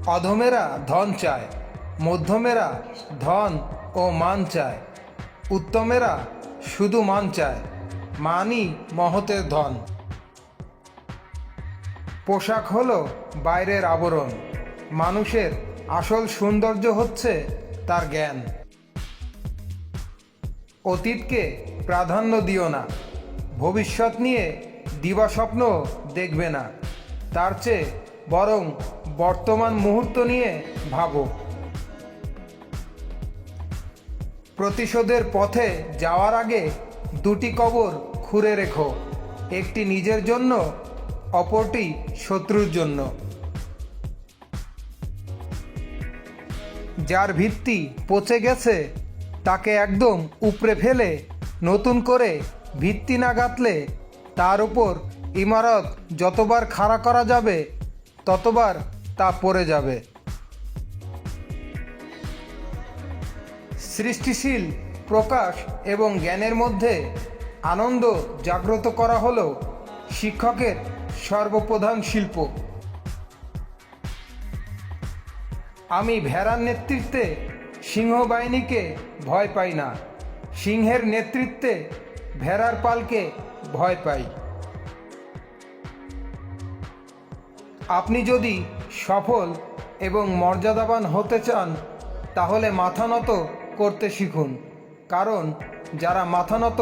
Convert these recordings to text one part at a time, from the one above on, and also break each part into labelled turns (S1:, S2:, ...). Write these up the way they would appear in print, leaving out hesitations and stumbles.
S1: অধমেরা ধন চায়, মধ্যমেরা ধন ও মান চায়, উত্তমেরা শুধু মান চায়, মানই মহতের ধন। পোশাক হলো বাইরের আবরণ, মানুষের আসল সৌন্দর্য হচ্ছে তার জ্ঞান। অতীতকে প্রাধান্য দিও না, ভবিষ্যৎ নিয়ে দিবাস্বপ্ন দেখবে না, তার চেয়ে বরং বর্তমান মুহূর্ত নিয়ে ভাবো। প্রতিশোধের পথে যাওয়ার আগে দুটি কবর খুঁড়ে রেখো, একটি নিজের জন্য, অপরটি শত্রুর জন্য। যার ভিত্তি পচে গেছে তাকে একদম উপড়ে ফেলে নতুন করে ভিত্তি না গাঁথলে তার উপর ইমারত যতবার খাড়া করা যাবে ততবার তা পড়ে যাবে। সৃষ্টিশীল প্রকাশ এবং জ্ঞানের মধ্যে আনন্দ জাগ্রত করা হলো শিক্ষকের সর্বপ্রধান শিল্প। আমি ভেড়ার নেতৃত্বে সিংহবাহিনীকে ভয় পাই না, সিংহের নেতৃত্বে ভেড়ার পালকে ভয় পাই। আপনি যদি সফল এবং মর্যাদাবান হতে চান তাহলে মাথা নত করতে শিখুন, কারণ যারা মাথা নত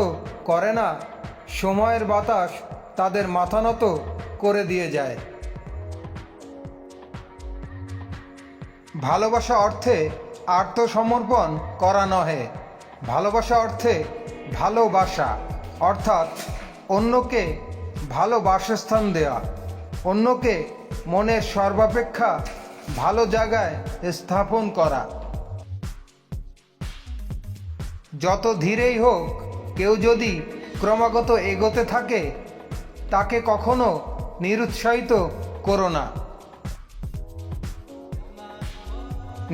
S1: করে না সময়ের বাতাস তাদের মাথা নত করে দিয়ে যায়। ভালোবাসা অর্থে আত্মসমর্পণ করা নহে, ভালোবাসা অর্থে ভালোবাসা, অর্থাৎ অন্যকে ভালো বাসস্থান দেওয়া, অন্যকে মনের সর্বাপেক্ষা ভালো জায়গায় স্থাপন করা। যত ধীরেই হোক কেউ যদি ক্রমাগত এগোতে থাকে তাকে কখনো নিরুৎসাহিত করো না।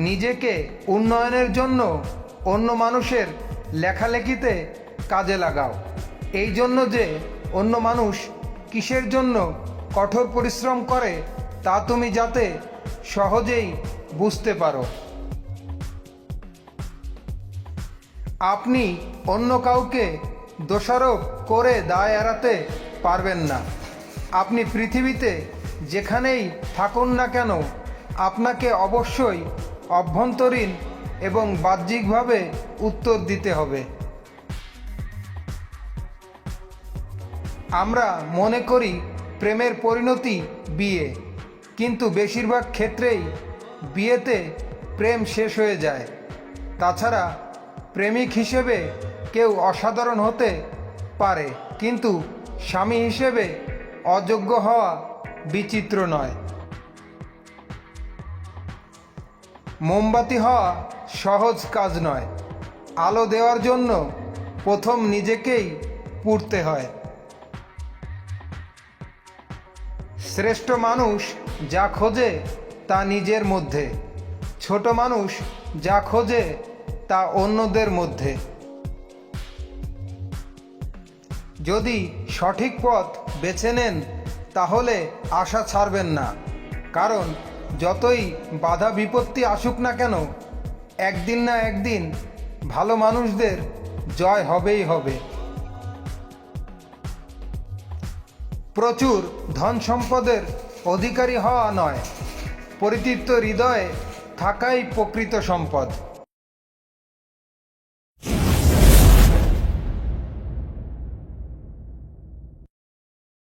S1: নিজেকে উন্নয়নের জন্য অন্য মানুষের লেখালেখিতে কাজে লাগাও, এই জন্য যে অন্য মানুষ কিসের জন্য কঠোর পরিশ্রম করে তা তুমি যাতে সহজেই বুঝতে পারো। আপনি অন্য কাউকে দোষারোপ করে দায় এড়াতে পারবেন না। আপনি পৃথিবীতে যেখানেই থাকুন না কেন আপনাকে অবশ্যই অভ্যন্তরীণ এবং বাহ্যিকভাবে উত্তর দিতে হবে। আমরা মনে করি প্রেমের পরিণতি বিয়ে, কিন্তু বেশিরভাগ ক্ষেত্রেই বিয়েতে প্রেম শেষ হয়ে যায়। তাছাড়া প্রেমিক হিসেবে কেউ অসাধারণ হতে পারে, কিন্তু স্বামী হিসেবে অযোগ্য হওয়া বিচিত্র নয়। মোমবাতি হওয়া সহজ কাজ নয়, আলো দেওয়ার জন্য প্রথম নিজেকেই পুড়তে হয়। শ্রেষ্ঠ মানুষ যা খোঁজে তা নিজের মধ্যে, ছোট মানুষ যা খোঁজে তা অন্যদের মধ্যে। যদি সঠিক পথ বেছে নেন তাহলে আশা ছাড়বেন না, কারণ যতই বাধা বিপত্তি আসুক না কেন একদিন না একদিন ভালো মানুষদের জয় হবেই হবে। প্রচুর ধন সম্পদের অধিকারী হওয়া নয়, পরিতৃপ্ত হৃদয়ে থাকাই প্রকৃত সম্পদ।